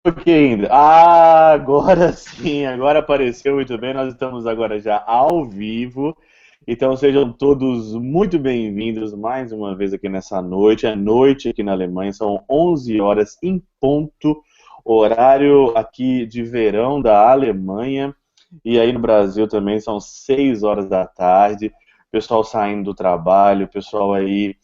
Ok, ainda. Ah, agora sim, agora apareceu muito bem. Nós estamos agora já ao vivo. Então sejam todos muito bem-vindos mais uma vez aqui nessa noite. É noite aqui na Alemanha, são 11 horas em ponto, horário aqui de verão da Alemanha. E aí no Brasil também são 6 horas da tarde. Pessoal saindo do trabalho, pessoal aí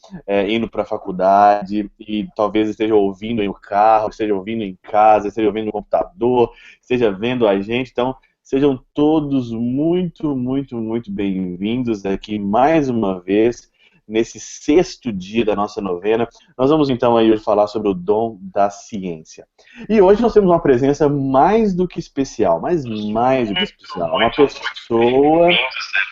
indo para a faculdade e talvez esteja ouvindo em um carro, esteja ouvindo em casa, esteja ouvindo no computador, esteja vendo a gente. Então, sejam todos muito, muito, muito bem-vindos aqui mais uma vez nesse sexto dia da nossa novena. Nós vamos então aí hoje falar sobre o dom da ciência. E hoje nós temos uma presença mais do que especial, mas mais do que especial. Uma pessoa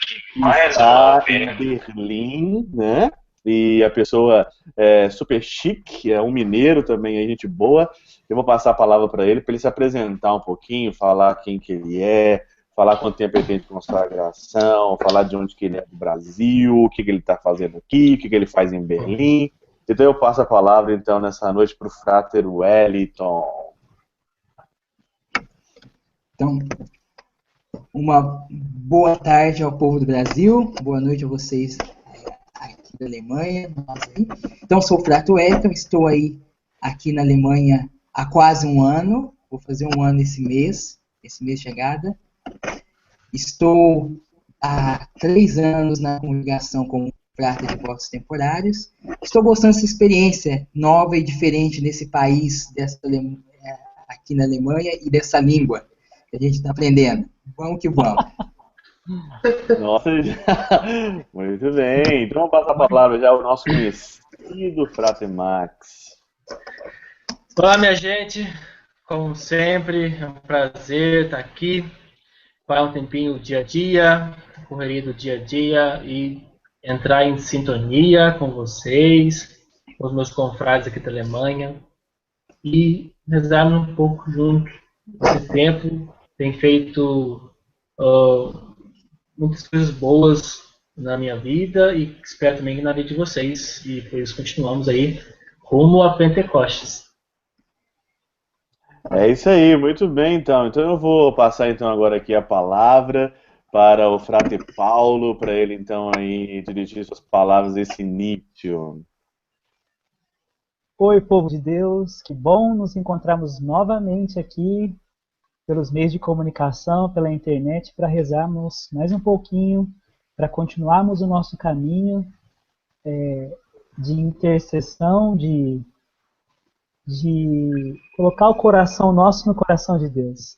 que está em Berlim, né? E a pessoa é super chique, é um mineiro também, é gente boa. Eu vou passar a palavra para ele se apresentar um pouquinho, falar quem que ele é, falar quanto tempo ele tem de consagração, falar de onde que ele é do Brasil, o que que ele está fazendo aqui, o que que ele faz em Berlim. Então eu passo a palavra então nessa noite para o Frater Wellington. Então, uma boa tarde ao povo do Brasil, boa noite a vocês aqui da Alemanha. Então, sou o Frater Wellington, estou aí aqui na Alemanha há quase um ano, vou fazer um ano esse mês de chegada. Estou há 3 anos na congregação como Frater de Votos Temporários. Estou gostando dessa experiência nova e diferente nesse país, aqui na Alemanha, e dessa língua que a gente está aprendendo. Vamos que vamos. Nossa, muito bem. Então vamos passar a palavra já ao nosso conhecido Frater Max. Olá, minha gente. Como sempre, é um prazer estar aqui. Parar um tempinho dia a dia, correria do dia a dia e entrar em sintonia com vocês, com os meus confrades aqui da Alemanha e rezarmos um pouco junto. Esse tempo tem feito muitas coisas boas na minha vida e espero também na vida de vocês. E por isso continuamos aí rumo a Pentecostes. É isso aí, muito bem então. Então eu vou passar então agora aqui a palavra para o Frater Paulo, para ele então aí dirigir suas palavras desse início. Oi, povo de Deus, que bom nos encontrarmos novamente aqui pelos meios de comunicação, pela internet, para rezarmos mais um pouquinho, para continuarmos o nosso caminho de intercessão, de colocar o coração nosso no coração de Deus.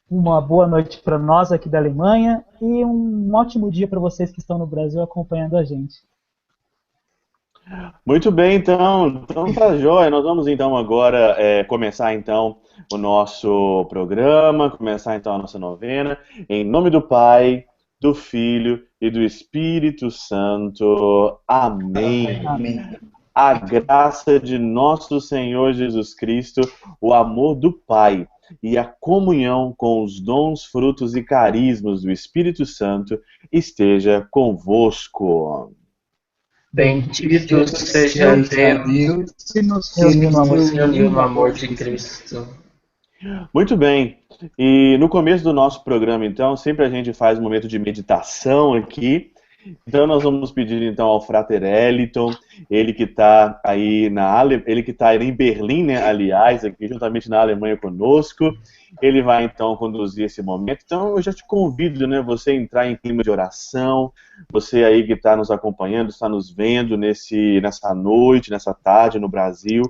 Uma boa noite para nós aqui da Alemanha e um ótimo dia para vocês que estão no Brasil acompanhando a gente. Muito bem, então tá jóia. Nós vamos então agora começar então o nosso programa, começar então a nossa novena, em nome do Pai, do Filho e do Espírito Santo. Amém. Amém. A graça de nosso Senhor Jesus Cristo, o amor do Pai e a comunhão com os dons, frutos e carismas do Espírito Santo esteja convosco. Bendito seja Deus que nos reuniu no amor de Cristo. Muito bem. E no começo do nosso programa, então, sempre a gente faz um momento de meditação aqui. Então nós vamos pedir então ao Frater Wellington, ele que está aí em Berlim, né, aliás, aqui juntamente na Alemanha conosco. Ele vai então conduzir esse momento. Então eu já te convido, né, você a entrar em clima de oração, você aí que está nos acompanhando, está nos vendo nessa noite, nessa tarde no Brasil,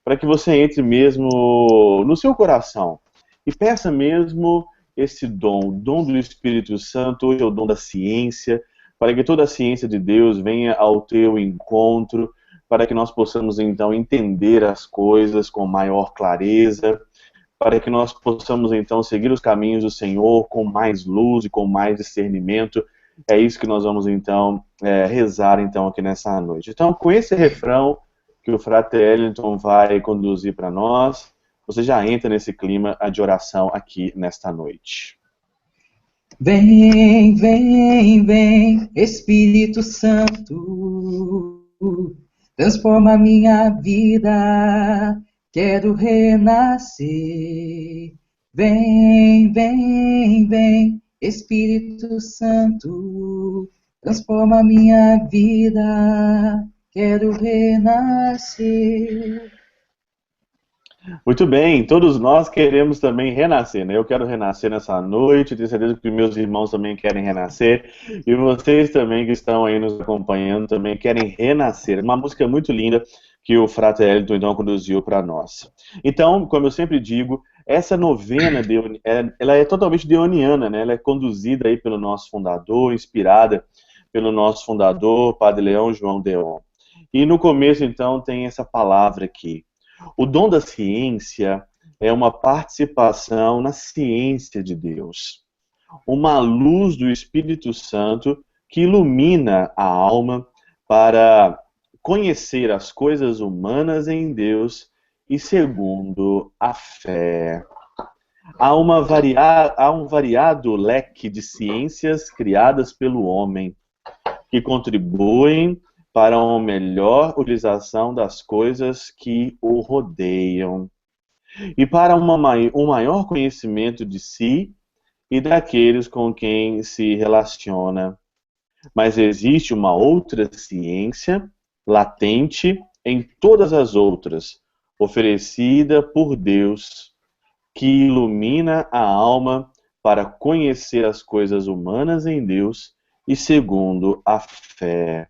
para que você entre mesmo no seu coração e peça mesmo esse dom, o dom do Espírito Santo. Hoje é o dom da ciência, para que toda a ciência de Deus venha ao teu encontro, para que nós possamos então entender as coisas com maior clareza, para que nós possamos então seguir os caminhos do Senhor com mais luz e com mais discernimento. É isso que nós vamos então rezar então aqui nessa noite. Então, com esse refrão que o Frater Wellington vai conduzir para nós, você já entra nesse clima de oração aqui nesta noite. Vem, vem, vem, Espírito Santo, transforma minha vida, quero renascer. Vem, vem, vem, Espírito Santo, transforma minha vida, quero renascer. Muito bem, todos nós queremos também renascer, né? Eu quero renascer nessa noite, tenho certeza que meus irmãos também querem renascer, e vocês também que estão aí nos acompanhando também querem renascer. Uma música muito linda que o Frater Elton então conduziu para nós. Então, como eu sempre digo, essa novena ela é totalmente deoniana, né? Ela é conduzida aí pelo nosso fundador, inspirada pelo nosso fundador, Padre Leão João Deon. E no começo, então, tem essa palavra aqui. O dom da ciência é uma participação na ciência de Deus, uma luz do Espírito Santo que ilumina a alma para conhecer as coisas humanas em Deus e segundo a fé. Há um variado leque de ciências criadas pelo homem que contribuem para uma melhor utilização das coisas que o rodeiam e para um maior conhecimento de si e daqueles com quem se relaciona. Mas existe uma outra ciência latente em todas as outras, oferecida por Deus, que ilumina a alma para conhecer as coisas humanas em Deus e segundo a fé.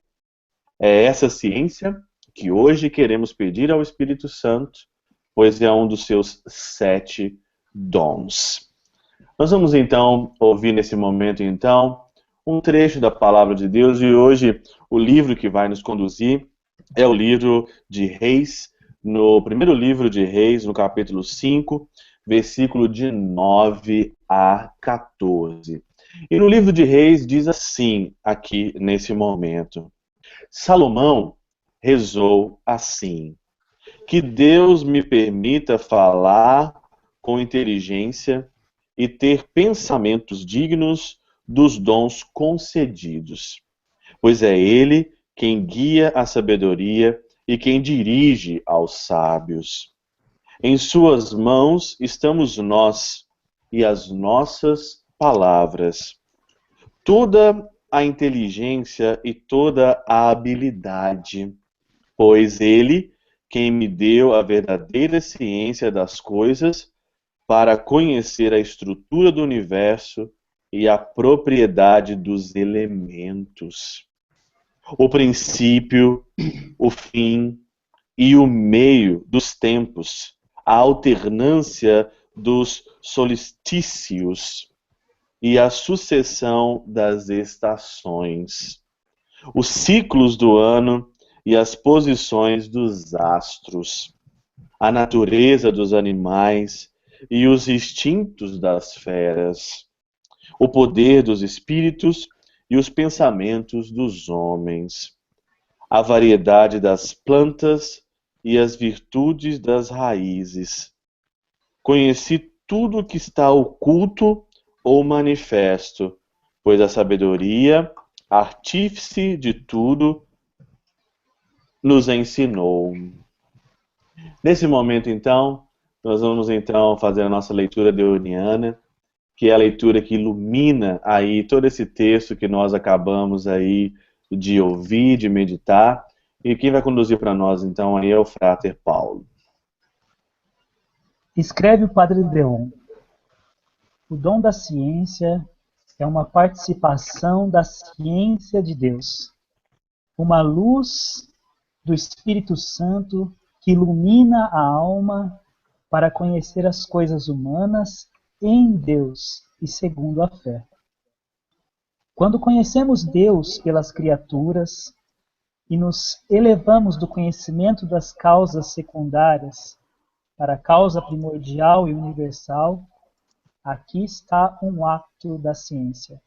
É essa ciência que hoje queremos pedir ao Espírito Santo, pois é um dos seus 7 dons. Nós vamos então ouvir nesse momento então um trecho da Palavra de Deus, e hoje o livro que vai nos conduzir é o livro de Reis, no primeiro livro de Reis, no capítulo 5, versículo de 9 a 14. E no livro de Reis diz assim, aqui nesse momento: Salomão rezou assim: que Deus me permita falar com inteligência e ter pensamentos dignos dos dons concedidos, pois é Ele quem guia a sabedoria e quem dirige aos sábios. Em suas mãos estamos nós e as nossas palavras. Toda a inteligência e toda a habilidade, pois Ele quem me deu a verdadeira ciência das coisas para conhecer a estrutura do universo e a propriedade dos elementos, o princípio, o fim e o meio dos tempos, a alternância dos solstícios e a sucessão das estações, os ciclos do ano e as posições dos astros, a natureza dos animais e os instintos das feras, o poder dos espíritos e os pensamentos dos homens, a variedade das plantas e as virtudes das raízes. Conheci tudo o que está oculto ou manifesto, pois a sabedoria, artífice de tudo, nos ensinou. Nesse momento, então, nós vamos então fazer a nossa leitura deoniana, que é a leitura que ilumina aí todo esse texto que nós acabamos aí de ouvir, de meditar. E quem vai conduzir para nós, então, aí é o Frater Paulo. Escreve o Padre Deon: o dom da ciência é uma participação da ciência de Deus, uma luz do Espírito Santo que ilumina a alma para conhecer as coisas humanas em Deus e segundo a fé. Quando conhecemos Deus pelas criaturas e nos elevamos do conhecimento das causas secundárias para a causa primordial e universal, aqui está um ato da ciência.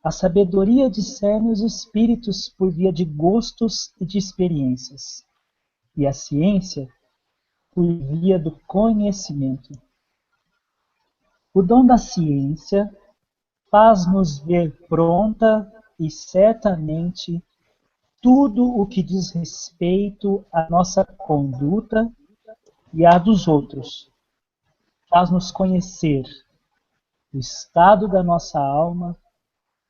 A sabedoria discerne os espíritos por via de gostos e de experiências, e a ciência por via do conhecimento. O dom da ciência faz-nos ver pronta e certamente tudo o que diz respeito à nossa conduta e a dos outros. Faz-nos conhecer o estado da nossa alma,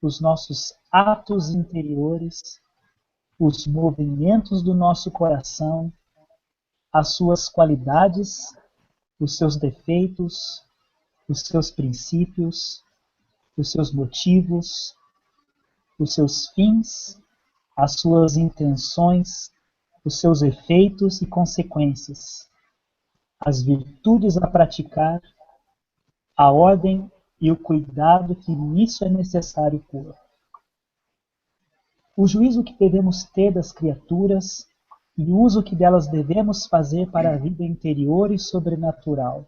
os nossos atos interiores, os movimentos do nosso coração, as suas qualidades, os seus defeitos, os seus princípios, os seus motivos, os seus fins, as suas intenções, os seus efeitos e consequências, as virtudes a praticar, a ordem e o cuidado que nisso é necessário pôr. O juízo que devemos ter das criaturas e o uso que delas devemos fazer para a vida interior e sobrenatural.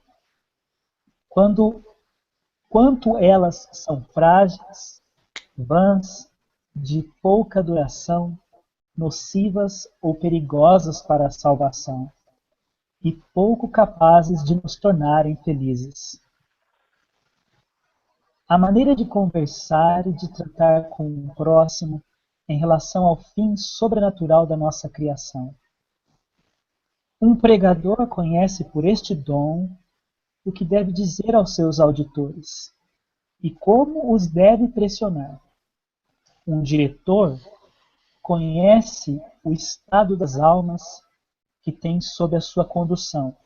Quanto elas são frágeis, vãs, de pouca duração, nocivas ou perigosas para a salvação, e pouco capazes de nos tornarem felizes. A maneira de conversar e de tratar com o próximo em relação ao fim sobrenatural da nossa criação. Um pregador conhece por este dom o que deve dizer aos seus auditores e como os deve pressionar. Um diretor conhece o estado das almas que tem sob a sua condução,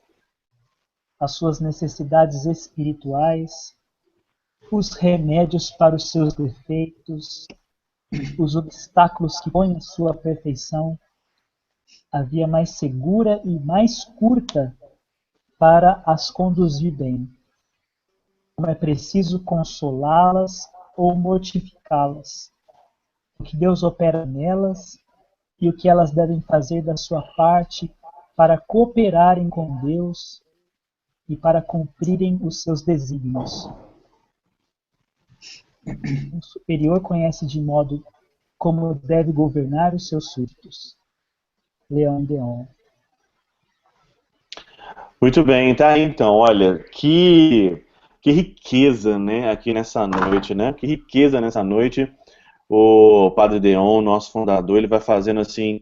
as suas necessidades espirituais, os remédios para os seus defeitos, os obstáculos que põem a sua perfeição, a via mais segura e mais curta para as conduzir bem. Como é preciso consolá-las ou mortificá-las, o que Deus opera nelas e o que elas devem fazer da sua parte para cooperarem com Deus e para cumprirem os seus desígnios. Um superior conhece de modo como deve governar os seus súditos. Leão Deon. Muito bem, tá? Então, olha, que riqueza, né, aqui nessa noite, né? Que riqueza nessa noite. O Padre Deon, nosso fundador, ele vai fazendo assim,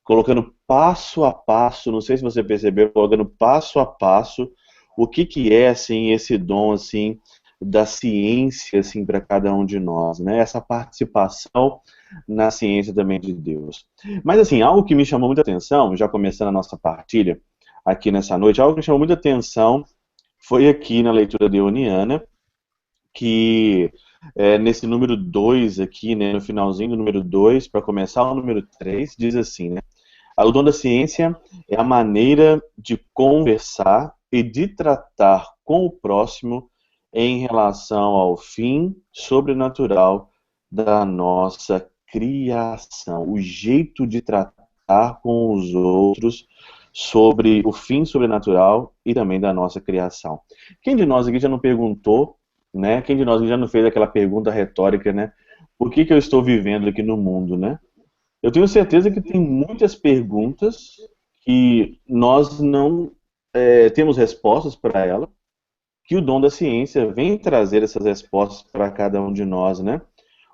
colocando passo a passo, não sei se você percebeu, colocando passo a passo o que é assim esse dom assim da ciência assim para cada um de nós, né? Essa participação na ciência também de Deus. Mas assim, algo que me chamou muita atenção, já começando a nossa partilha aqui nessa noite, algo que me chamou muita atenção foi aqui na leitura deoniana, que nesse número 2 aqui, né, no finalzinho do número 2, para começar o número 3, diz assim, né? O dom da ciência é a maneira de conversar e de tratar com o próximo em relação ao fim sobrenatural da nossa criação. O jeito de tratar com os outros sobre o fim sobrenatural e também da nossa criação. Quem de nós aqui já não perguntou, né? Quem de nós aqui já não fez aquela pergunta retórica, né? Por que eu estou vivendo aqui no mundo, né? Eu tenho certeza que tem muitas perguntas que nós não temos respostas para ela, que o dom da ciência vem trazer essas respostas para cada um de nós, né?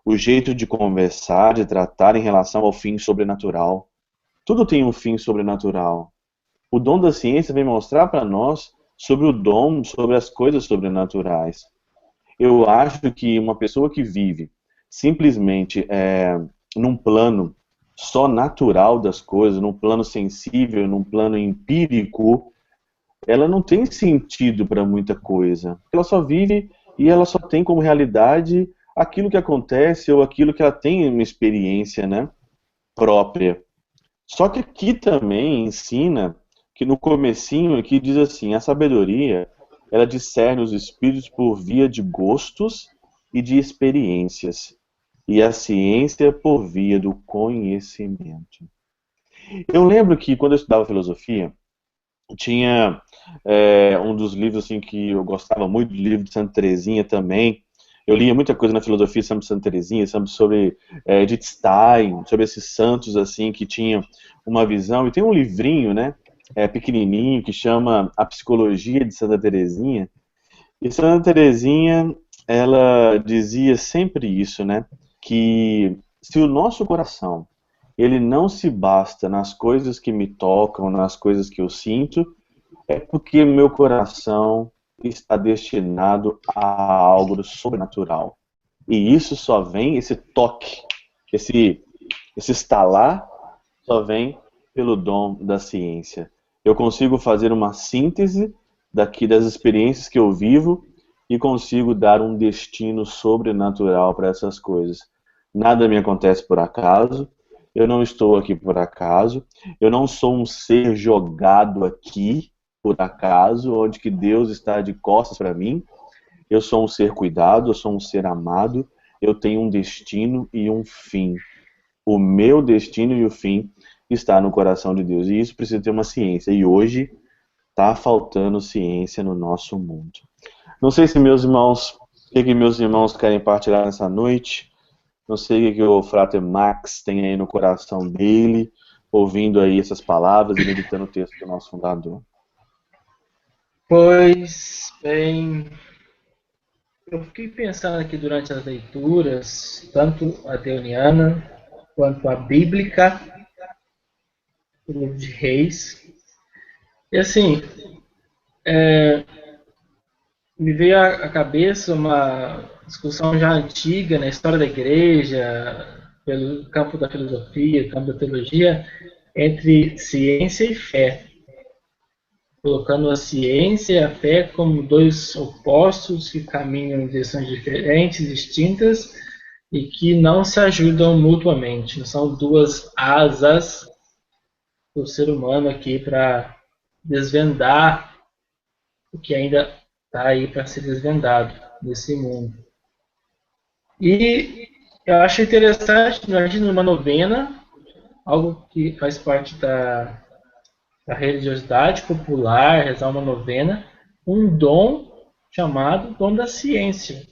O jeito de conversar, de tratar em relação ao fim sobrenatural. Tudo tem um fim sobrenatural. O dom da ciência vem mostrar para nós sobre o dom, sobre as coisas sobrenaturais. Eu acho que uma pessoa que vive simplesmente num plano só natural das coisas, num plano sensível, num plano empírico, ela não tem sentido para muita coisa. Ela só vive e ela só tem como realidade aquilo que acontece ou aquilo que ela tem uma experiência, né, própria. Só que aqui também ensina que no comecinho aqui diz assim, a sabedoria, ela discerne os espíritos por via de gostos e de experiências, e a ciência por via do conhecimento. Eu lembro que quando eu estudava filosofia, tinha um dos livros assim, que eu gostava muito, do livro de Santa Teresinha também. Eu lia muita coisa na filosofia sobre Santa Teresinha, sobre Edith Stein, sobre esses santos assim que tinham uma visão. E tem um livrinho, né, pequenininho, que chama A Psicologia de Santa Teresinha. E Santa Teresinha, ela dizia sempre isso, né, que se o nosso coração ele não se basta nas coisas que me tocam, nas coisas que eu sinto, é porque meu coração está destinado a algo sobrenatural. E isso só vem, esse toque, esse estalar, só vem pelo dom da ciência. Eu consigo fazer uma síntese daqui das experiências que eu vivo e consigo dar um destino sobrenatural para essas coisas. Nada me acontece por acaso, eu não estou aqui por acaso, eu não sou um ser jogado aqui por acaso, onde que Deus está de costas para mim. Eu sou um ser cuidado, eu sou um ser amado, eu tenho um destino e um fim. O meu destino e o fim está no coração de Deus. E isso precisa ter uma ciência. E hoje está faltando ciência no nosso mundo. Não sei se meus irmãos, o que meus irmãos querem partilhar nessa noite. Não sei o que o Frater Max tem aí no coração dele, ouvindo aí essas palavras e meditando o texto do nosso fundador. Pois bem, eu fiquei pensando aqui durante as leituras, tanto a deoniana quanto a bíblica, o livro de Reis. E assim, me veio à cabeça uma discussão já antiga na história da igreja, pelo campo da filosofia, campo da teologia, entre ciência e fé. Colocando a ciência e a fé como dois opostos que caminham em direções diferentes, distintas, e que não se ajudam mutuamente. São duas asas do ser humano aqui para desvendar o que ainda está aí para ser desvendado nesse mundo. E eu acho interessante, imagina uma novena, algo que faz parte da religiosidade popular, rezar uma novena, um dom chamado dom da ciência.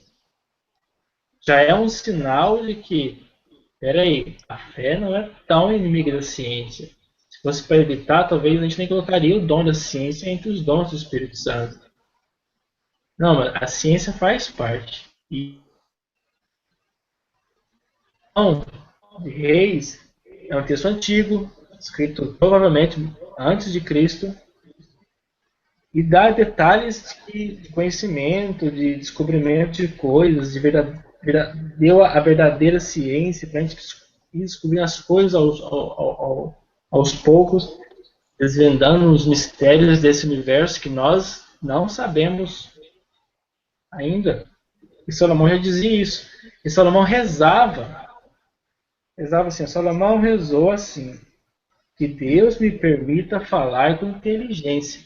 Já é um sinal de que, peraí, a fé não é tão inimiga da ciência. Se fosse para evitar, talvez a gente nem colocaria o dom da ciência entre os dons do Espírito Santo. Não, mas a ciência faz parte. E então, de Reis é um texto antigo, escrito provavelmente antes de Cristo, e dá detalhes de conhecimento, de descobrimento de coisas, deu a verdadeira ciência para a gente ir descobrindo as coisas aos poucos, desvendando os mistérios desse universo que nós não sabemos ainda. E Salomão já dizia isso. E Salomão rezava assim, Salomão rezou assim, que Deus me permita falar com inteligência.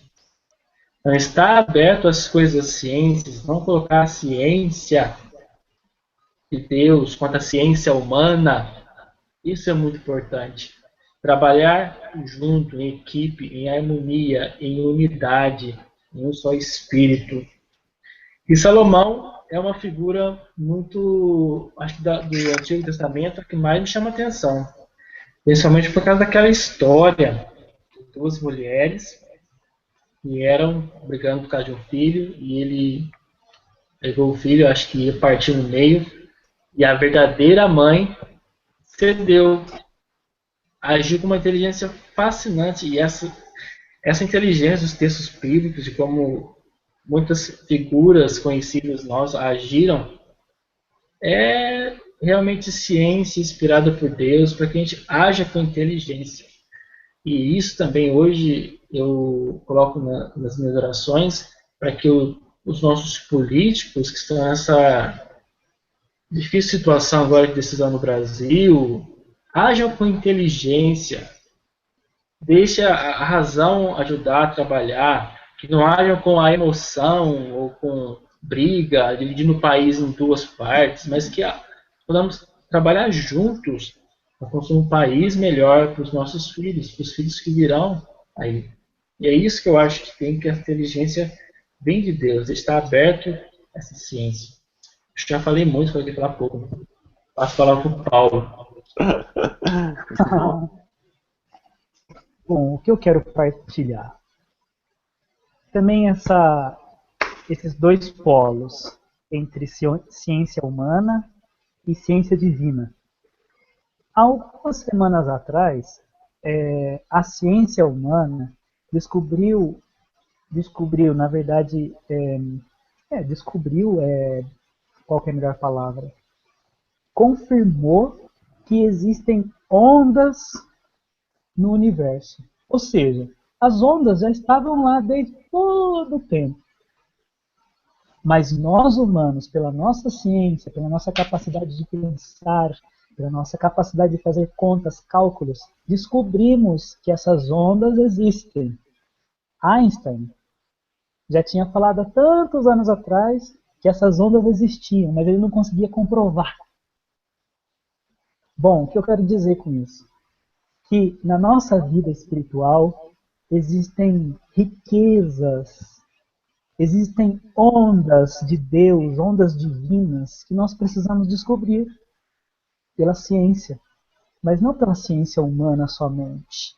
Não estar aberto às coisas das ciências, não colocar a ciência de Deus contra a ciência humana, isso é muito importante. Trabalhar junto, em equipe, em harmonia, em unidade, em um só espírito. E Salomão é uma figura muito, acho que do Antigo Testamento, que mais me chama a atenção. Principalmente por causa daquela história de duas mulheres que eram brigando por causa de um filho, e ele pegou o filho, acho que ia partir no meio, e a verdadeira mãe cedeu, agiu com uma inteligência fascinante, e essa inteligência dos textos bíblicos, de como muitas figuras conhecidas nós agiram, é realmente ciência inspirada por Deus, para que a gente haja com inteligência. E isso também hoje eu coloco nas minhas orações, para que os nossos políticos que estão nessa difícil situação agora de decisão no Brasil, hajam com inteligência, deixe a razão ajudar a trabalhar, que não hajam com a emoção ou com briga, dividindo o país em duas partes, mas que podamos trabalhar juntos para construir um país melhor para os nossos filhos, para os filhos que virão aí. E é isso que eu acho que tem, que a inteligência vem de Deus, está aberto a essa ciência. Eu já falei muito, vou falar pouco. Passo a palavra para o Paulo. Bom, o que eu quero partilhar? Também esses dois polos entre ciência humana e ciência divina. Há algumas semanas atrás, a ciência humana descobriu descobriu, na verdade, descobriu, qual que é a melhor palavra? Confirmou que existem ondas no universo. Ou seja, as ondas já estavam lá desde todo o tempo. Mas nós humanos, pela nossa ciência, pela nossa capacidade de pensar, pela nossa capacidade de fazer contas, cálculos, descobrimos que essas ondas existem. Einstein já tinha falado há tantos anos atrás que essas ondas existiam, mas ele não conseguia comprovar. Bom, o que eu quero dizer com isso? Que na nossa vida espiritual existem riquezas, existem ondas de Deus, ondas divinas, que nós precisamos descobrir pela ciência. Mas não pela ciência humana somente,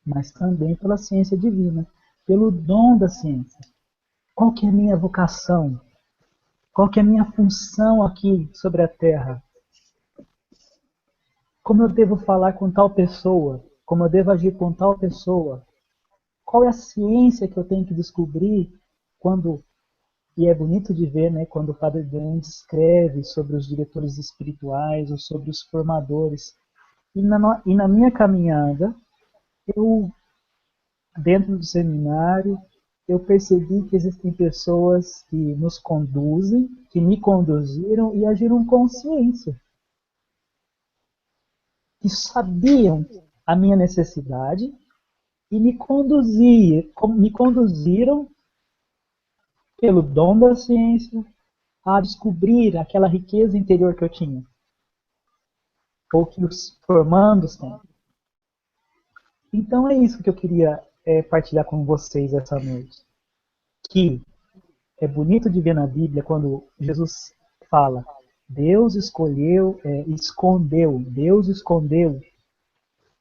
mas também pela ciência divina, pelo dom da ciência. Qual que é a minha vocação? Qual que é a minha função aqui sobre a Terra? Como eu devo falar com tal pessoa? Como eu devo agir com tal pessoa? Qual é a ciência que eu tenho que descobrir quando... E é bonito de ver, né, quando o Padre Grande escreve sobre os diretores espirituais ou sobre os formadores. E na minha caminhada, dentro do seminário, eu percebi que existem pessoas que nos conduzem, que me conduziram e agiram com ciência. Que sabiam a minha necessidade e me conduziram pelo dom da ciência a descobrir aquela riqueza interior que eu tinha. Ou que os formandos têm. Então é isso que eu queria partilhar com vocês essa noite. Que é bonito de ver na Bíblia quando Jesus fala: Deus escondeu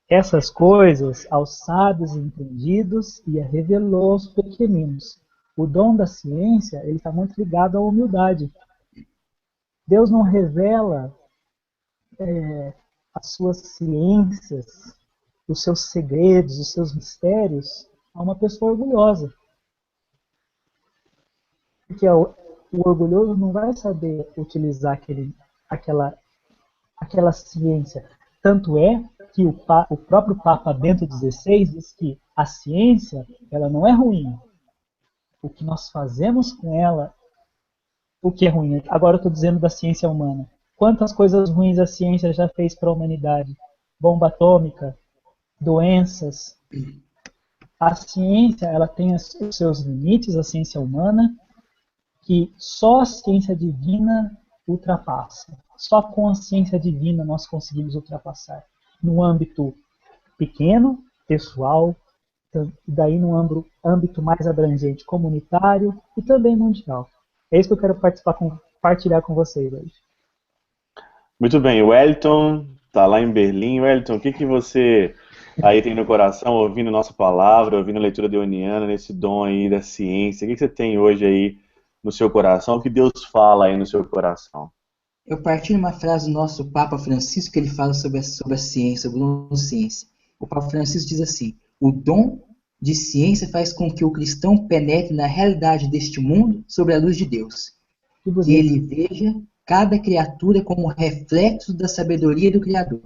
essas coisas aos sábios e entendidos e a revelou aos pequeninos. O dom da ciência ele está muito ligado à humildade. Deus não revela as suas ciências, os seus segredos, os seus mistérios a uma pessoa orgulhosa. Porque o orgulhoso não vai saber utilizar aquela ciência. Tanto é que o próprio Papa Bento XVI diz que a ciência ela não é ruim. O que nós fazemos com ela, o que é ruim. Agora eu estou dizendo da ciência humana. Quantas coisas ruins a ciência já fez para a humanidade? Bomba atômica, doenças. A ciência ela tem os seus limites, a ciência humana, que só a ciência divina ultrapassa. Só com a ciência divina nós conseguimos ultrapassar. No âmbito pequeno, pessoal, daí no âmbito mais abrangente, comunitário e também mundial. É isso que eu quero partilhar com vocês hoje. Muito bem, o Wellington está lá em Berlim. Wellington, o que você aí tem no coração, ouvindo nossa palavra, ouvindo a leitura deoniana, nesse dom aí da ciência? O que você tem hoje aí no seu coração? O que Deus fala aí no seu coração? Eu partilho uma frase do nosso Papa Francisco, que ele fala sobre a ciência, sobre o dom de ciência. O Papa Francisco diz assim: o dom de ciência faz com que o cristão penetre na realidade deste mundo sobre a luz de Deus. Que ele veja cada criatura como reflexo da sabedoria do Criador.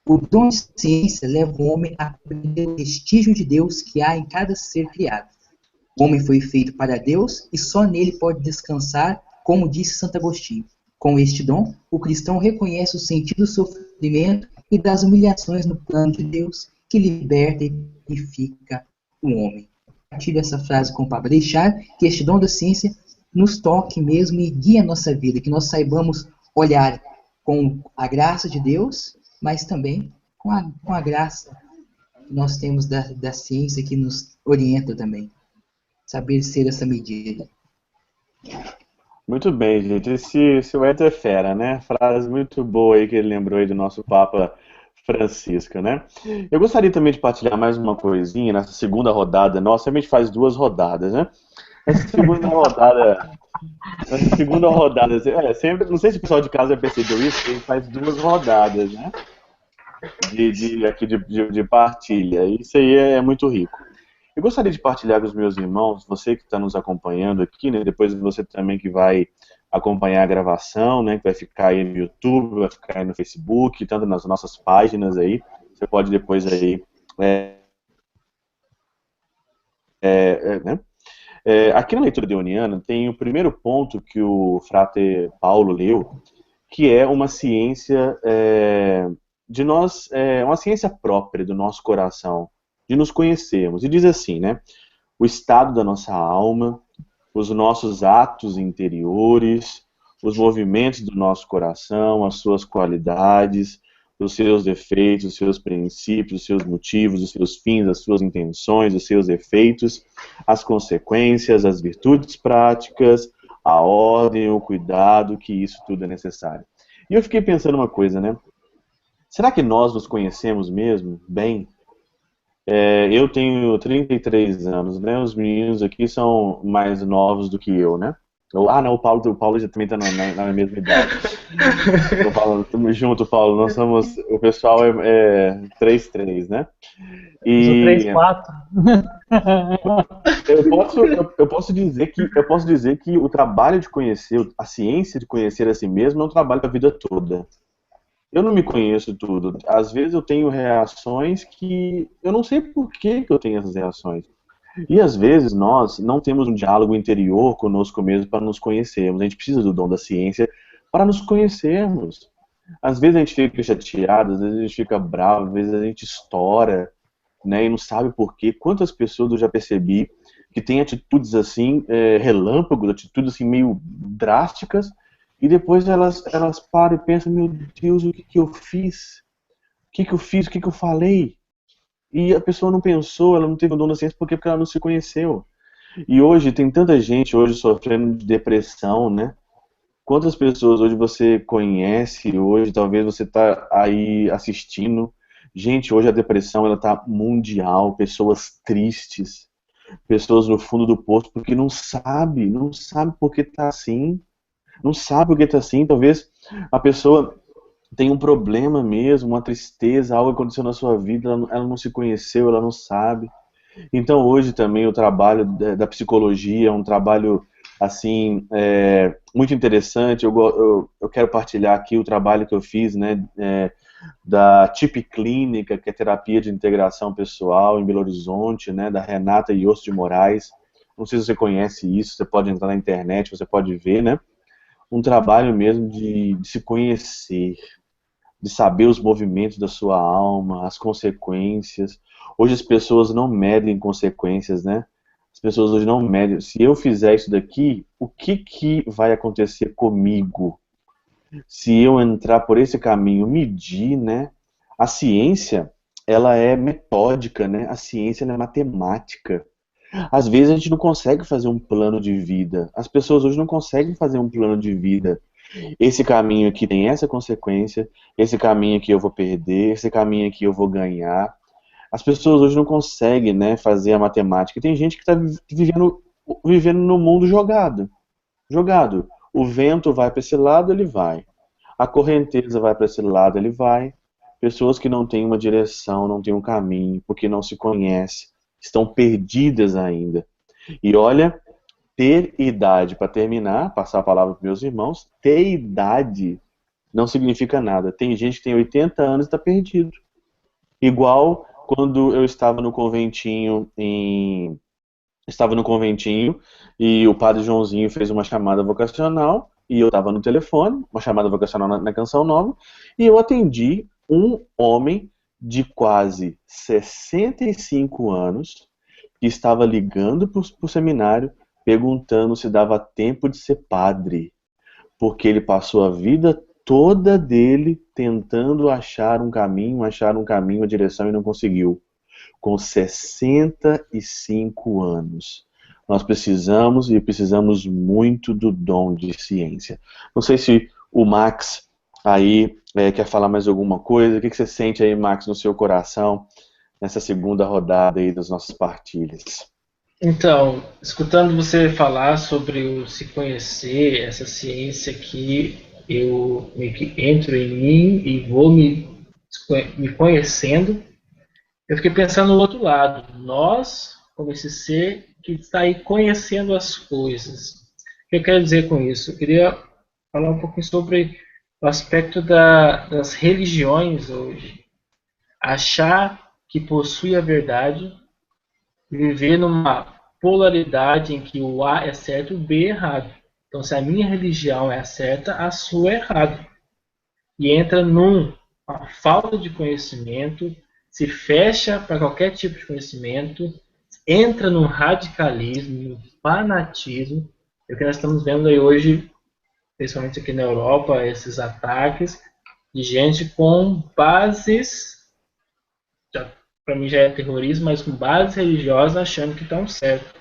O dom de ciência leva o homem a compreender o vestígio de Deus que há em cada ser criado. O homem foi feito para Deus e só nele pode descansar, como disse Santo Agostinho. Com este dom, o cristão reconhece o sentido do sofrimento e das humilhações no plano de Deus, que liberta e purifica o homem. Partilho essa frase com o Papa, deixar que este dom da ciência nos toque mesmo e guie a nossa vida, que nós saibamos olhar com a graça de Deus, mas também com a graça que nós temos da ciência que nos orienta também. Saber ser essa medida. Muito bem, gente. Esse Wellington é fera, né? Frase muito boa aí que ele lembrou aí do nosso Papa Francisco, né? Eu gostaria também de partilhar mais uma coisinha nessa segunda rodada nossa. A gente faz 2 rodadas, né? Essa segunda rodada, sempre, não sei se o pessoal de casa já percebeu isso, que a gente faz 2 rodadas, né? De partilha. Isso aí é muito rico. Eu gostaria de partilhar com os meus irmãos, você que está nos acompanhando aqui, né, depois você também que vai acompanhar a gravação, né, que vai ficar aí no YouTube, vai ficar aí no Facebook, tanto nas nossas páginas aí, você pode depois aí, né? Aqui na leitura deoniana tem o primeiro ponto que o Frate Paulo leu, que é uma ciência de nós, uma ciência própria do nosso coração, de nos conhecermos. E diz assim, né? O estado da nossa alma, os nossos atos interiores, os movimentos do nosso coração, as suas qualidades, os seus defeitos, os seus princípios, os seus motivos, os seus fins, as suas intenções, os seus efeitos, as consequências, as virtudes práticas, a ordem, o cuidado, que isso tudo é necessário. E eu fiquei pensando uma coisa, né? Será que nós nos conhecemos mesmo bem? Eu tenho 33 anos, né? Os meninos aqui são mais novos do que eu, né? Não, o Paulo já também está na mesma idade. Estamos juntos, Paulo. Nós somos, o pessoal é 3-3, né? Eu sou 3-4. Eu posso dizer que o trabalho de conhecer, a ciência de conhecer a si mesmo é um trabalho da vida toda. Eu não me conheço tudo. Às vezes eu tenho reações que eu não sei por que eu tenho essas reações. E às vezes nós não temos um diálogo interior conosco mesmo para nos conhecermos. A gente precisa do dom da ciência para nos conhecermos. Às vezes a gente fica chateado, às vezes a gente fica bravo, às vezes a gente estoura, né, e não sabe por quê. Quantas pessoas eu já percebi que têm atitudes assim, relâmpagos, atitudes assim meio drásticas, e depois elas param e pensam, meu Deus, o que eu fiz? O que eu fiz? O que eu falei? E a pessoa não pensou, ela não teve o dom da ciência porque ela não se conheceu. E hoje tem tanta gente hoje sofrendo de depressão, né? Quantas pessoas hoje você conhece, hoje talvez você está aí assistindo. Gente, hoje a depressão ela está mundial, pessoas tristes, pessoas no fundo do poço porque não sabe por que está assim, não sabe por que está assim. Talvez a pessoa tem um problema mesmo, uma tristeza, algo aconteceu na sua vida, ela não se conheceu, ela não sabe. Então hoje também o trabalho da psicologia é um trabalho assim muito interessante. Eu quero partilhar aqui o trabalho que eu fiz, né, da TIP Clínica, que é terapia de integração pessoal em Belo Horizonte, né, da Renata Iosso de Moraes. Não sei se você conhece isso, você pode entrar na internet, você pode ver, né? Um trabalho mesmo de se conhecer, de saber os movimentos da sua alma, as consequências. Hoje as pessoas não medem consequências, né? As pessoas hoje não medem. Se eu fizer isso daqui, o que vai acontecer comigo? Se eu entrar por esse caminho, medir, né? A ciência, ela é metódica, né? A ciência ela é matemática. Às vezes a gente não consegue fazer um plano de vida. As pessoas hoje não conseguem fazer um plano de vida. Esse caminho aqui tem essa consequência, esse caminho aqui eu vou perder, esse caminho aqui eu vou ganhar. As pessoas hoje não conseguem, né, fazer a matemática. Tem gente que está vivendo no mundo jogado. O vento vai para esse lado, ele vai. A correnteza vai para esse lado, ele vai. Pessoas que não têm uma direção, não têm um caminho, porque não se conhecem, estão perdidas ainda. E olha, ter idade, para terminar, passar a palavra para meus irmãos, ter idade não significa nada. Tem gente que tem 80 anos e está perdido. Igual quando eu estava no conventinho e o padre Joãozinho fez uma chamada vocacional e eu estava no telefone, uma chamada vocacional na Canção Nova, e eu atendi um homem de quase 65 anos que estava ligando para o seminário perguntando se dava tempo de ser padre, porque ele passou a vida toda dele tentando achar um caminho, a direção e não conseguiu. Com 65 anos. Nós precisamos muito do dom de ciência. Não sei se o Max aí quer falar mais alguma coisa. O que você sente aí, Max, no seu coração, nessa segunda rodada aí das nossas partilhas? Então, escutando você falar sobre o se conhecer, essa ciência que eu entro em mim e vou me conhecendo, eu fiquei pensando no outro lado. Nós como esse ser que está aí conhecendo as coisas. O que eu quero dizer com isso? Eu queria falar um pouquinho sobre o aspecto das religiões hoje. Achar que possui a verdade, viver numa polaridade em que o A é certo e o B é errado. Então, se a minha religião é a certa, a sua é errada. E entra numa falta de conhecimento, se fecha para qualquer tipo de conhecimento, entra no radicalismo, no fanatismo. É o que nós estamos vendo aí hoje, principalmente aqui na Europa, esses ataques de gente com bases, para mim já é terrorismo, mas com bases religiosas achando que estão certos.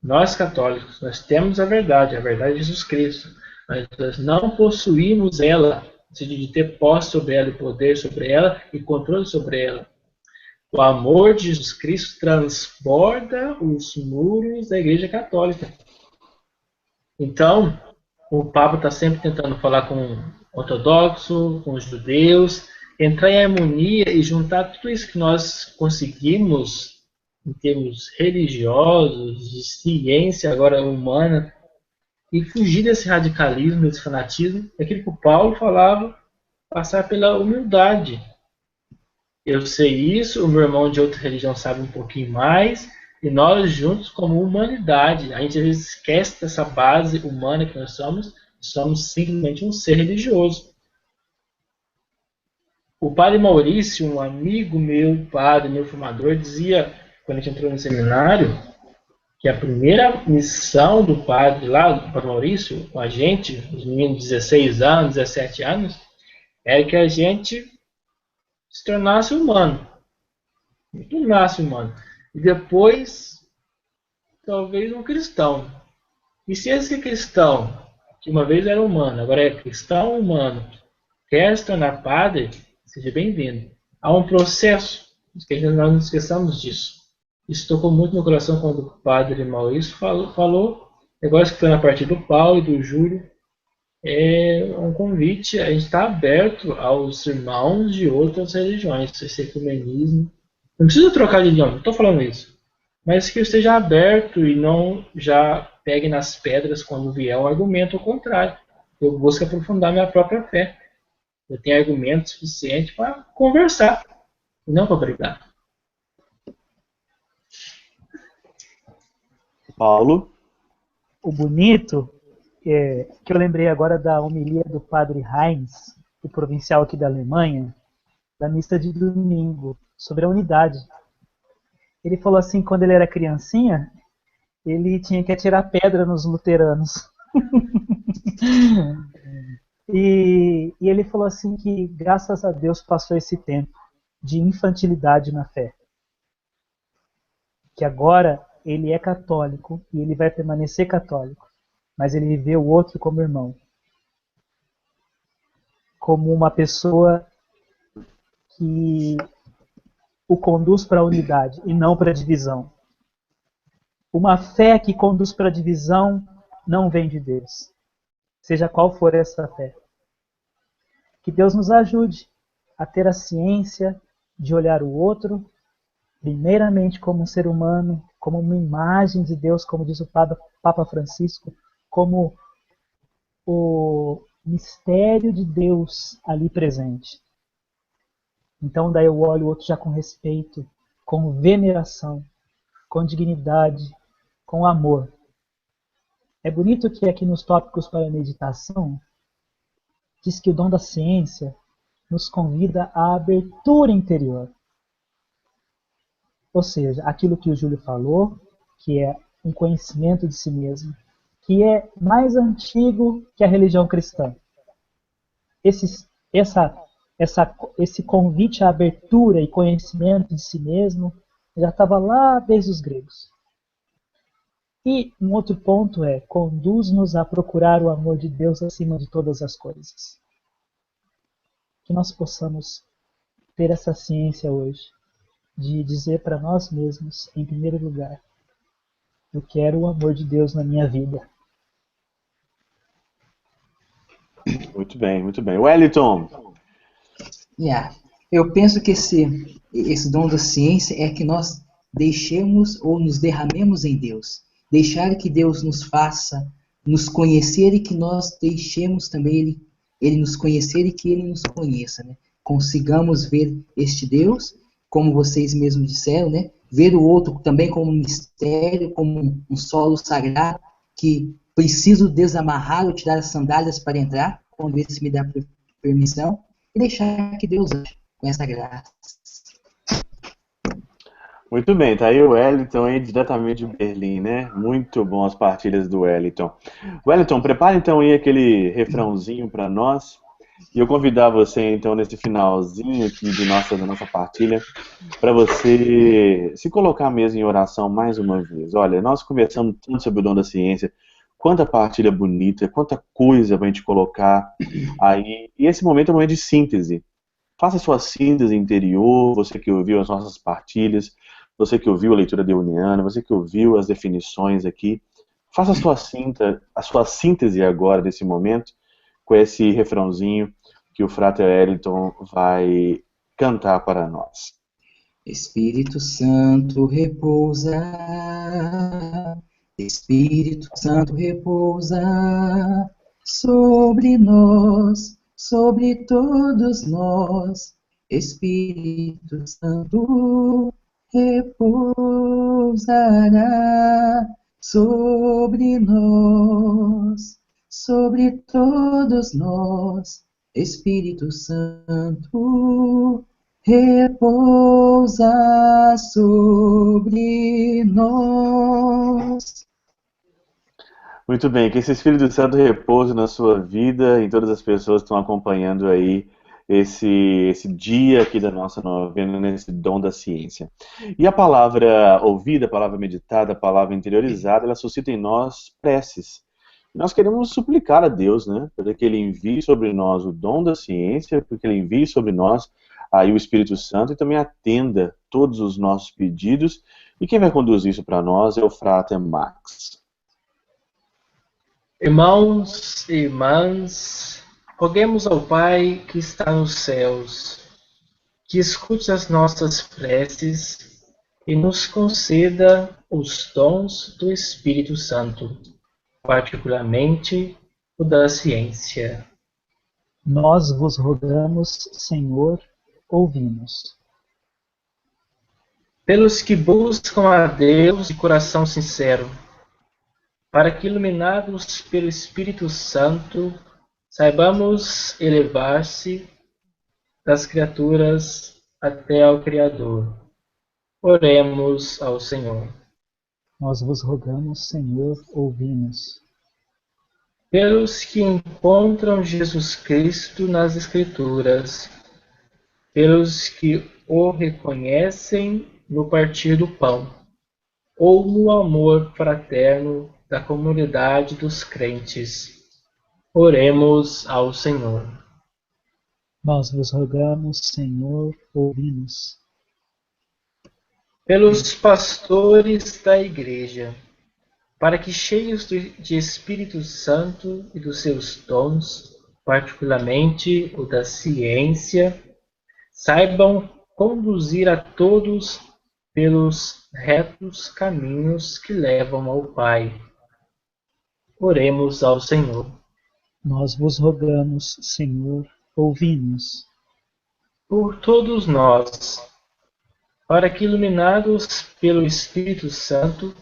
Nós católicos, nós temos a verdade de Jesus Cristo, mas nós não possuímos ela, no sentido de ter posse sobre ela, e poder sobre ela e controle sobre ela. O amor de Jesus Cristo transborda os muros da Igreja Católica. Então, o Papa está sempre tentando falar com o ortodoxo, com os judeus, entrar em harmonia e juntar tudo isso que nós conseguimos em termos religiosos, de ciência agora humana, e fugir desse radicalismo, desse fanatismo, aquilo que o Paulo falava, passar pela humildade. Eu sei isso, o meu irmão de outra religião sabe um pouquinho mais, e nós juntos como humanidade, a gente às vezes esquece dessa base humana que nós somos simplesmente um ser religioso. O padre Maurício, um amigo meu, padre, meu formador, dizia, quando a gente entrou no seminário, que a primeira missão do padre lá, do padre Maurício, com a gente, os meninos de 16 anos, 17 anos, era que a gente se tornasse humano. E depois, talvez um cristão. E se esse cristão, que uma vez era humano, agora é cristão humano, quer se tornar padre, seja bem-vindo. Há um processo, que nós não esqueçamos disso. Isso tocou muito no coração quando o padre Maurício falou. Negócio que foi na parte do Paulo e do Júlio. É um convite, a gente está aberto aos irmãos de outras religiões, esse ecumenismo. Não precisa trocar de religião, não estou falando isso. Mas que eu esteja aberto e não já pegue nas pedras quando vier um argumento ao contrário. Eu busco aprofundar minha própria fé. Eu tenho argumento suficiente para conversar, e não para brigar. Paulo? O bonito que eu lembrei agora da homilia do padre Heinz, o provincial aqui da Alemanha, da missa de domingo, sobre a unidade. Ele falou assim, quando ele era criancinha, ele tinha que atirar pedra nos luteranos. E ele falou assim que, graças a Deus, passou esse tempo de infantilidade na fé. Que agora ele é católico e ele vai permanecer católico, mas ele vê o outro como irmão, como uma pessoa que o conduz para a unidade e não para a divisão. Uma fé que conduz para a divisão não vem de Deus, seja qual for essa fé. Que Deus nos ajude a ter a ciência de olhar o outro primeiramente como um ser humano, como uma imagem de Deus, como diz o Papa Francisco, como o mistério de Deus ali presente. Então daí eu olho o outro já com respeito, com veneração, com dignidade, com amor. É bonito que aqui nos tópicos para a meditação diz que o dom da ciência nos convida à abertura interior. Ou seja, aquilo que o Júlio falou, que é um conhecimento de si mesmo, que é mais antigo que a religião cristã. Esse convite à abertura e conhecimento de si mesmo já estava lá desde os gregos. E um outro ponto é, conduz-nos a procurar o amor de Deus acima de todas as coisas. Que nós possamos ter essa ciência hoje, de dizer para nós mesmos, em primeiro lugar, eu quero o amor de Deus na minha vida. Muito bem, muito bem. Wellington? Eu penso que esse dom da ciência é que nós deixemos ou nos derramemos em Deus. Deixar que Deus nos faça nos conhecer e que nós deixemos também Ele nos conhecer e que Ele nos conheça, né? Consigamos ver este Deus, como vocês mesmos disseram, né? Ver o outro também como um mistério, como um solo sagrado, que preciso desamarrar ou tirar as sandálias para entrar, quando esse me dá permissão, e deixar que Deus age com essa graça. Muito bem, tá aí o Wellington aí diretamente de Berlim, né? Muito bom as partilhas do Wellington. Wellington, prepara então aí aquele refrãozinho para nós. E eu convidar você então nesse finalzinho aqui da nossa partilha para você se colocar mesmo em oração mais uma vez. Olha, nós conversamos tanto sobre o dom da ciência, quanta partilha bonita, quanta coisa para a gente colocar aí. E esse momento é um momento de síntese. Faça sua síntese interior, você que ouviu as nossas partilhas, você que ouviu a leitura deuniana, você que ouviu as definições aqui. Faça a sua síntese agora desse momento, com esse refrãozinho que o Frater Wellington vai cantar para nós. Espírito Santo repousa, Espírito Santo repousa sobre nós, sobre todos nós. Espírito Santo repousará sobre nós, sobre todos nós. Espírito Santo repousa sobre nós. Muito bem, que esse Espírito Santo repouse na sua vida e em todas as pessoas que estão acompanhando aí esse dia aqui da nossa novena, nesse dom da ciência. E a palavra ouvida, a palavra meditada, a palavra interiorizada, ela suscita em nós preces. Nós queremos suplicar a Deus, né, para que Ele envie sobre nós o dom da ciência, para que Ele envie sobre nós aí o Espírito Santo e também atenda todos os nossos pedidos. E quem vai conduzir isso para nós é o Frater Max. Irmãos e irmãs, roguemos ao Pai que está nos céus, que escute as nossas preces e nos conceda os dons do Espírito Santo, particularmente o da ciência. Nós vos rogamos, Senhor, ouvi-nos. Pelos que buscam a Deus de coração sincero, para que, iluminados pelo Espírito Santo, saibamos elevar-se das criaturas até ao Criador. Oremos ao Senhor. Nós vos rogamos, Senhor, ouvi-nos. Pelos que encontram Jesus Cristo nas Escrituras, pelos que o reconhecem no partir do pão, ou no amor fraterno da comunidade dos crentes, oremos ao Senhor. Nós vos rogamos, Senhor, ouvi-nos. Pelos pastores da Igreja, para que, cheios de Espírito Santo e dos seus dons, particularmente o da ciência, saibam conduzir a todos pelos retos caminhos que levam ao Pai. Oremos ao Senhor. Nós vos rogamos, Senhor, ouvi-nos. Por todos nós, para que, iluminados pelo Espírito Santo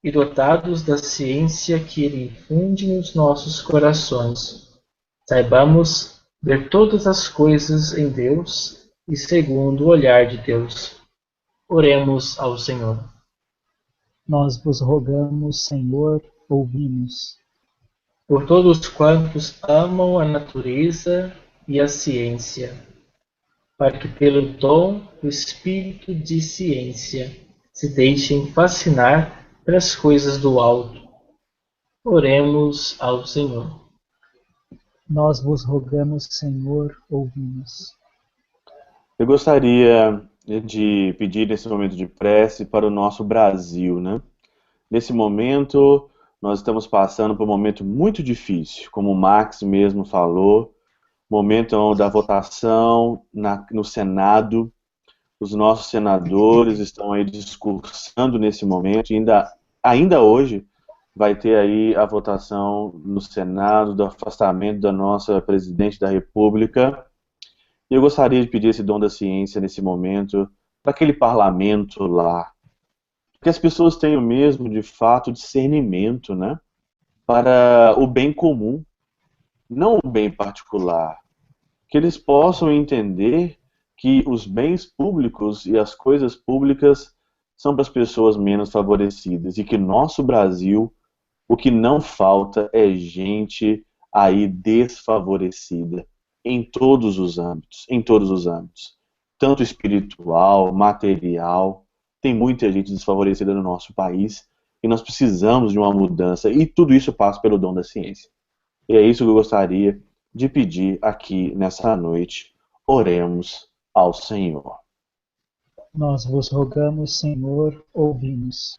e dotados da ciência que Ele infunde nos nossos corações, saibamos ver todas as coisas em Deus e segundo o olhar de Deus. Oremos ao Senhor. Nós vos rogamos, Senhor, ouvi-nos. Por todos quantos amam a natureza e a ciência, para que pelo dom do Espírito de ciência se deixem fascinar pelas coisas do alto. Oremos ao Senhor. Nós vos rogamos, Senhor, ouvi-nos. Eu gostaria de pedir nesse momento de prece para o nosso Brasil, né? Nesse momento, nós estamos passando por um momento muito difícil, como o Max mesmo falou, momento da votação no Senado, Os nossos senadores estão aí discursando nesse momento, e ainda hoje vai ter aí a votação no Senado do afastamento da nossa presidente da República. E eu gostaria de pedir esse dom da ciência nesse momento para aquele parlamento lá, que as pessoas tenham mesmo, de fato, discernimento, né, para o bem comum, não o bem particular. Que eles possam entender que os bens públicos e as coisas públicas são para as pessoas menos favorecidas e que nosso Brasil, o que não falta é gente aí desfavorecida em todos os âmbitos, tanto espiritual, material. Tem muita gente desfavorecida no nosso país e nós precisamos de uma mudança, e tudo isso passa pelo dom da ciência. E é isso que eu gostaria de pedir aqui nessa noite. Oremos ao Senhor. Nós vos rogamos, Senhor, ouvi-nos.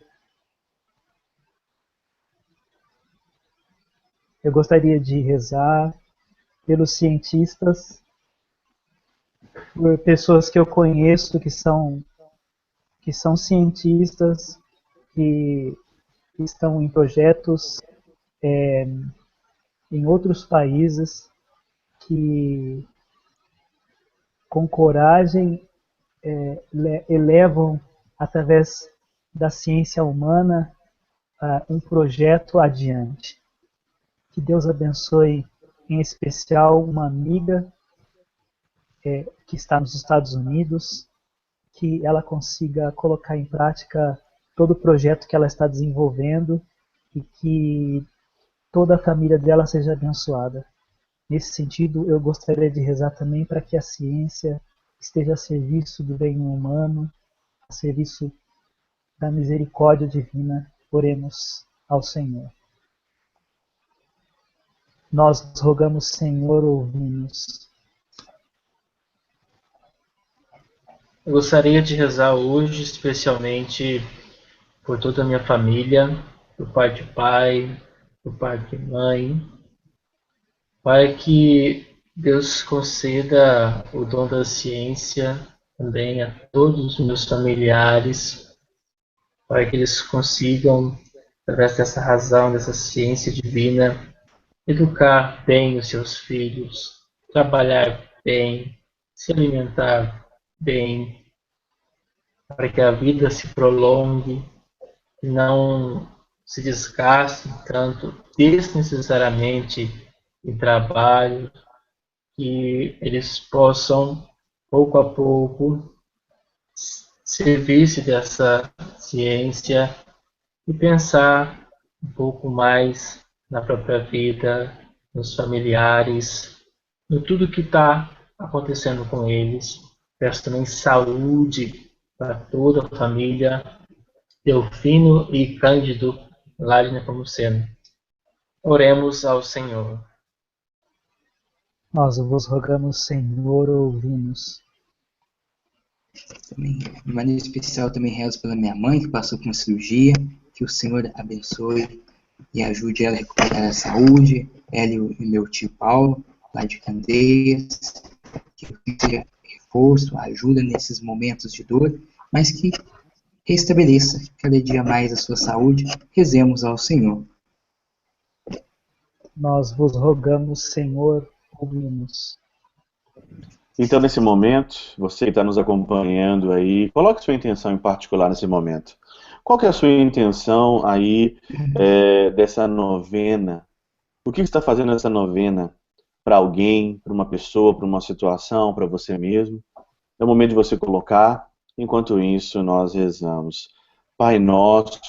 Eu gostaria de rezar pelos cientistas, por pessoas que eu conheço que são cientistas, que estão em projetos em outros países, que com coragem elevam, através da ciência humana, um projeto adiante. Que Deus abençoe, em especial, uma amiga que está nos Estados Unidos, que ela consiga colocar em prática todo o projeto que ela está desenvolvendo e que toda a família dela seja abençoada. Nesse sentido, eu gostaria de rezar também para que a ciência esteja a serviço do bem humano, a serviço da misericórdia divina. Oremos ao Senhor. Nós rogamos, Senhor, ouvi-nos. Eu gostaria de rezar hoje, especialmente por toda a minha família, por parte de pai, por parte de mãe, para que Deus conceda o dom da ciência também a todos os meus familiares, para que eles consigam, através dessa razão, dessa ciência divina, educar bem os seus filhos, trabalhar bem, se alimentar bem, para que a vida se prolongue, não se desgaste tanto desnecessariamente em trabalho, que eles possam, pouco a pouco, servir-se dessa ciência e pensar um pouco mais na própria vida, nos familiares, no tudo que está acontecendo com eles. Peço também saúde para toda a família, Delfino e Cândido lá de Nepomuceno. Oremos ao Senhor. Nós vos rogamos, Senhor, ouvi-nos. Também, de maneira especial, também rezo pela minha mãe, que passou por uma cirurgia. Que o Senhor abençoe e ajude ela a recuperar a saúde. Ela e o meu tio Paulo, lá de Candeias. Que seja reforço, ajuda nesses momentos de dor, mas que restabeleça cada dia mais a sua saúde. Rezemos ao Senhor. Nós vos rogamos, Senhor, ouvi-nos. Então, nesse momento, você que está nos acompanhando aí, coloque sua intenção em particular nesse momento. Qual que é a sua intenção aí dessa novena? O que você está fazendo nessa novena para alguém, para uma pessoa, para uma situação, para você mesmo? É o momento de você colocar. Enquanto isso, nós rezamos. Pai nosso,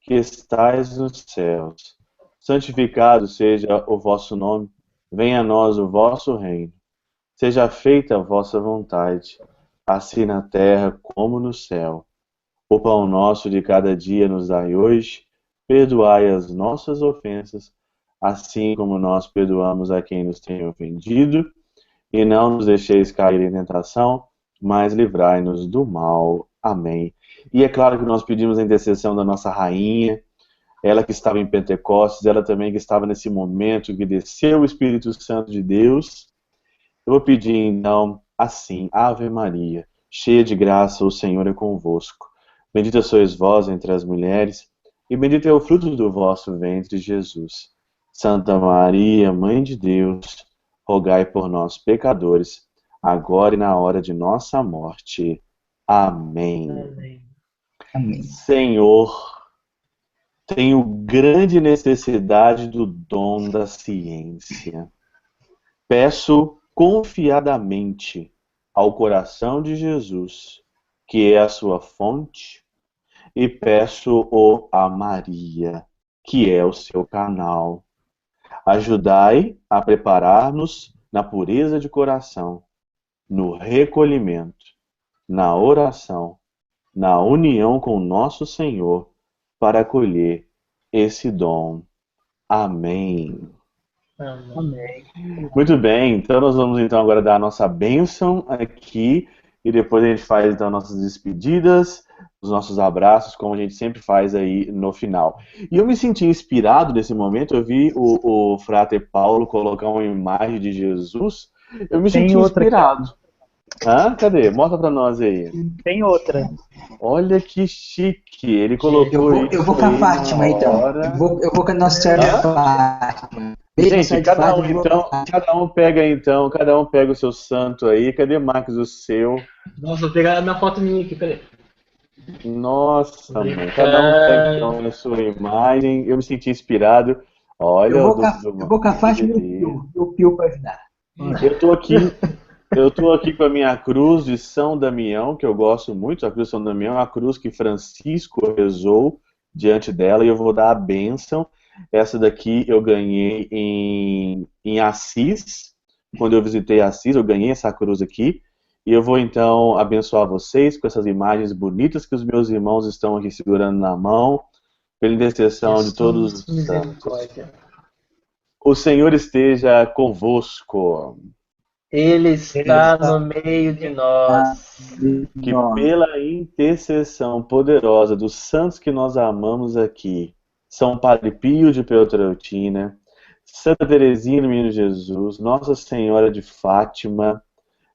que estais nos céus, santificado seja o vosso nome, venha a nós o vosso reino. Seja feita a vossa vontade, assim na terra como no céu. O pão nosso de cada dia nos dai hoje, perdoai as nossas ofensas, assim como nós perdoamos a quem nos tem ofendido, e não nos deixeis cair em tentação, mas livrai-nos do mal. Amém. E é claro que nós pedimos a intercessão da nossa rainha, ela que estava em Pentecostes, ela também que estava nesse momento que desceu o Espírito Santo de Deus. Eu vou pedir então assim, Ave Maria, cheia de graça, o Senhor é convosco. Bendita sois vós entre as mulheres, e bendito é o fruto do vosso ventre, Jesus. Santa Maria, Mãe de Deus, rogai por nós, pecadores, agora e na hora de nossa morte. Amém. Amém. Senhor, tenho grande necessidade do dom da ciência. Peço confiadamente ao coração de Jesus, que é a sua fonte, e peço-o a Maria, que é o seu canal. Ajudai a preparar-nos na pureza de coração, no recolhimento, na oração, na união com nosso Senhor, para acolher esse dom. Amém. Amém. Muito bem, então nós vamos então agora dar a nossa bênção aqui e depois a gente faz então nossas despedidas, os nossos abraços, como a gente sempre faz aí no final. E eu me senti inspirado nesse momento, eu vi o Frater Paulo colocar uma imagem de Jesus, eu me senti inspirado. Cadê? Mostra pra nós aí. Tem outra. Olha que chique, ele colocou isso. Eu vou com a Fátima então. Eu vou com a Nossa Senhora Fátima. Gente, cada um pega o seu santo aí. Cadê, Marcos, o seu? Nossa, vou pegar a minha foto minha aqui, peraí. Nossa, mãe, cada um pega então a sua imagem. Eu me senti inspirado. Olha, eu vou com a Fátima e o Pio para ajudar. Eu tô aqui com a minha cruz de São Damião, que eu gosto muito. A cruz de São Damião é a cruz que Francisco rezou diante dela, e eu vou dar a bênção. Essa daqui eu ganhei em Assis, quando eu visitei Assis, eu ganhei essa cruz aqui, e eu vou então abençoar vocês com essas imagens bonitas que os meus irmãos estão aqui segurando na mão, pela intercessão de todos os santos. O Senhor esteja convosco. Ele está no meio de nós. Que pela intercessão poderosa dos santos que nós amamos aqui, São Padre Pio de Peltrautina, Santa Teresinha do Menino Jesus, Nossa Senhora de Fátima,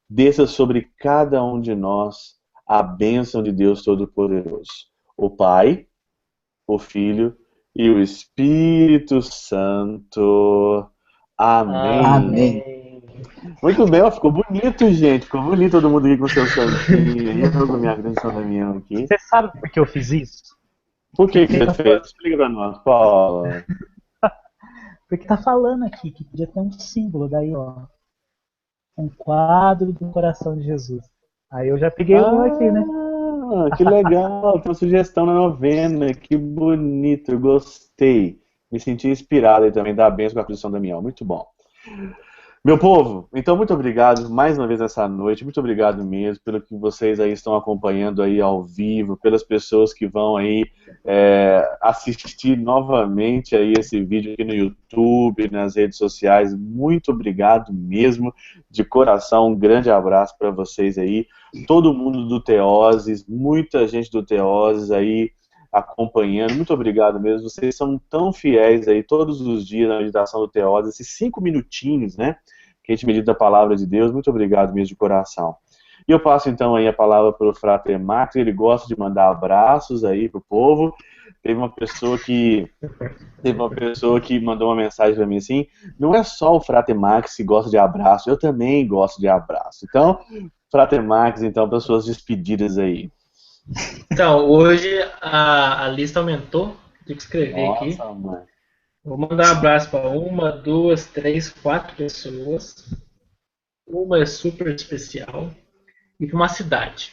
desça sobre cada um de nós a bênção de Deus Todo-Poderoso, o Pai, o Filho e o Espírito Santo. Amém. Amém. Muito bem, ó, ficou bonito, gente. Ficou bonito todo mundo aqui com o seu santinho. Eu com a minha grande São Damião aqui. Você sabe por que eu fiz isso? Por que você fez? Explica pra nós, Paulo. Porque tá falando aqui que podia ter um símbolo, daí ó, um quadro do coração de Jesus. Aí eu já peguei um aqui, né? Que legal, tem uma sugestão na novena, que bonito, eu gostei. Me senti inspirado aí também, dar bênção com a cruz de São Damião, muito bom. Meu povo, então muito obrigado mais uma vez nessa noite, muito obrigado mesmo pelo que vocês aí estão acompanhando aí ao vivo, pelas pessoas que vão aí assistir novamente aí esse vídeo aqui no YouTube, nas redes sociais, muito obrigado mesmo, de coração, um grande abraço para vocês aí, todo mundo do Teoses, muita gente do Teoses aí acompanhando, muito obrigado mesmo, vocês são tão fiéis aí todos os dias na meditação do Teoses, esses 5 minutinhos, né, que a gente medita a palavra de Deus, muito obrigado mesmo de coração. E eu passo então aí a palavra para o Frater Max, ele gosta de mandar abraços aí pro povo. Teve uma pessoa que mandou uma mensagem para mim assim, não é só o Frater Max que gosta de abraço, eu também gosto de abraço. Então, Frater Max, então, para suas despedidas aí. Então, hoje a lista aumentou, tenho que escrever aqui. Mãe. Vou mandar um abraço para 1, 2, 3, 4 pessoas. Uma é super especial. E para uma cidade.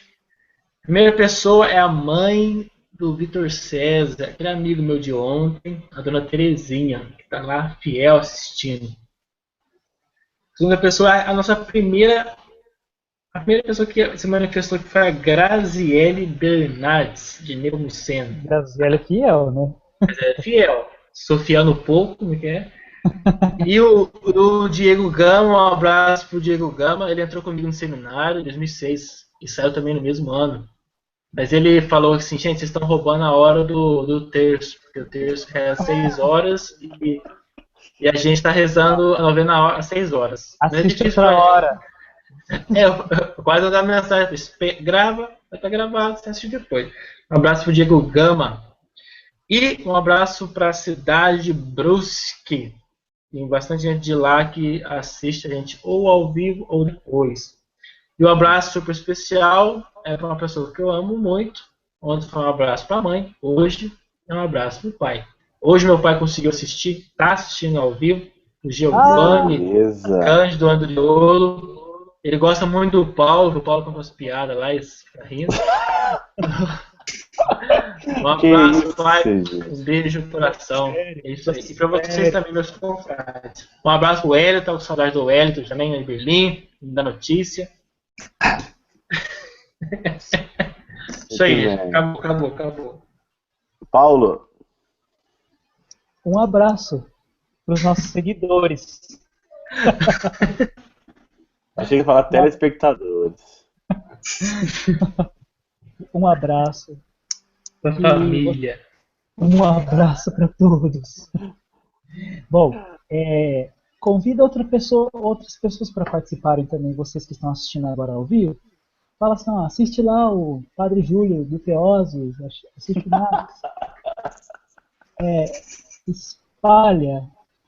A primeira pessoa é a mãe do Vitor César, aquele amigo meu de ontem, a dona Terezinha, que está lá fiel assistindo. A segunda pessoa é a nossa primeira. A primeira pessoa que se manifestou que foi a Graziele Bernardes, de Nepomuceno. Graziele é fiel, né? É fiel. Sofiano pouco, como que é? E o Diego Gama, um abraço pro Diego Gama, ele entrou comigo no seminário em 2006 e saiu também no mesmo ano. Mas ele falou assim, gente, vocês estão roubando a hora do terço, porque o terço é às 6 horas e a gente está rezando a novena às 6 horas. Assiste outra hora. Eu quase vou dar mensagem. Grava, vai estar gravado, você assiste depois. Um abraço pro Diego Gama. E um abraço para a cidade de Brusque. Tem bastante gente de lá que assiste a gente ou ao vivo ou depois. E um abraço super especial é para uma pessoa que eu amo muito. Ontem foi um abraço para a mãe, hoje é um abraço para o pai. Hoje meu pai conseguiu assistir, está assistindo ao vivo, o Giovanni Beleza. Cândido Andriolo. Ele gosta muito do Paulo, que o Paulo conta umas piadas lá e fica rindo. Um abraço, pai. Um beijo no coração. É isso aí. E para vocês também, meus confrades. Um abraço pro Wellington, com saudade do Wellington também, em Berlim, da notícia. Isso aí, gente. Acabou. Paulo. Um abraço para os nossos seguidores. Achei que ia falar telespectadores. Um abraço. Pra família. Um abraço para todos. Bom, convida outras pessoas para participarem também, vocês que estão assistindo agora ao vivo. Fala assim, ó, assiste lá o Padre Júlio do Teósio, assiste o Max.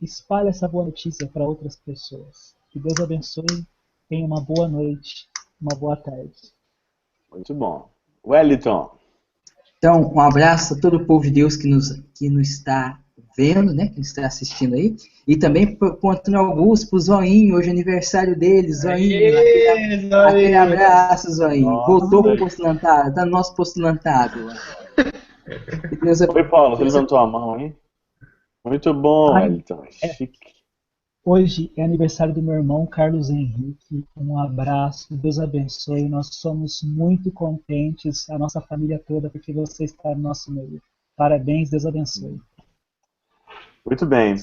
Espalha essa boa notícia para outras pessoas. Que Deus abençoe, tenha uma boa noite, uma boa tarde. Muito bom. Wellington. Então, um abraço a todo o povo de Deus que nos está vendo, né, que nos está assistindo aí. E também para o Antônio Augusto, para o Zoinho, hoje é aniversário dele, Zoinho. Aquele abraço, Zoinho. Nossa. Voltou para o postulantado, está no nosso postulantado. Oi, Paulo, você levantou a mão, hein? Muito bom, Wellington. Chique. Hoje é aniversário do meu irmão Carlos Henrique. Um abraço, Deus abençoe. Nós somos muito contentes, a nossa família toda, porque você está no nosso meio. Parabéns, Deus abençoe. Muito bem.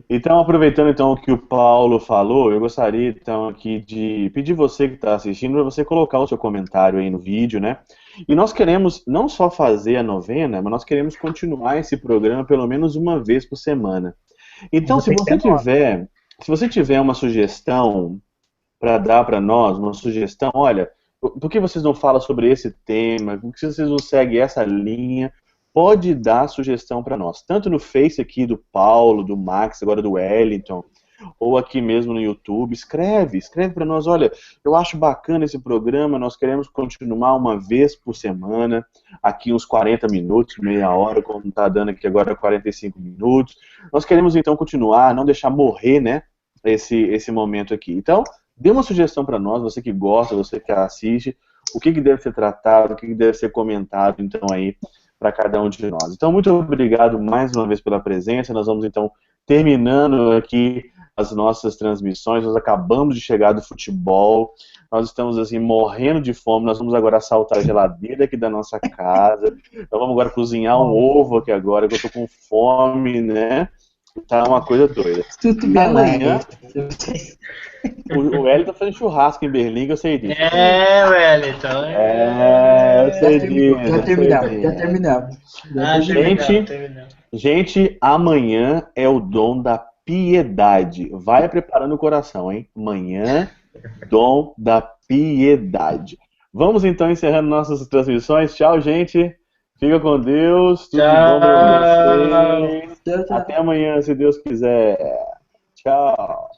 Então, aproveitando então o que o Paulo falou, eu gostaria então aqui de pedir você que está assistindo para você colocar o seu comentário aí no vídeo, né? E nós queremos não só fazer a novena, mas nós queremos continuar esse programa pelo menos uma vez por semana. Então, se você tiver uma sugestão para dar para nós, uma sugestão, olha, por que vocês não falam sobre esse tema? Por que vocês não seguem essa linha? Pode dar sugestão para nós, tanto no Face aqui do Paulo, do Max, agora do Wellington, ou aqui mesmo no YouTube. Escreve para nós, olha, eu acho bacana esse programa, nós queremos continuar uma vez por semana, aqui uns 40 minutos, meia hora, como está dando aqui agora 45 minutos. Nós queremos então continuar, não deixar morrer, né, esse momento aqui. Então, dê uma sugestão para nós, você que gosta, você que assiste, o que deve ser tratado, o que deve ser comentado, então aí, para cada um de nós. Então, muito obrigado mais uma vez pela presença. Nós vamos, então, terminando aqui as nossas transmissões. Nós acabamos de chegar do futebol. Nós estamos, assim, morrendo de fome. Nós vamos agora assaltar a geladeira aqui da nossa casa. Nós vamos agora cozinhar um ovo aqui agora, que eu tô com fome, né? Tá uma coisa doida. Tudo e amanhã, o Wellington tá fazendo churrasco em Berlim, eu sei disso. Wellington. Eu sei disso. Já terminamos. Gente, amanhã é o dom da piedade. Vai preparando o coração, hein? Amanhã, dom da piedade. Vamos então encerrando nossas transmissões. Tchau, gente. Fica com Deus. Tudo de bom pra vocês. Até amanhã, se Deus quiser. Tchau.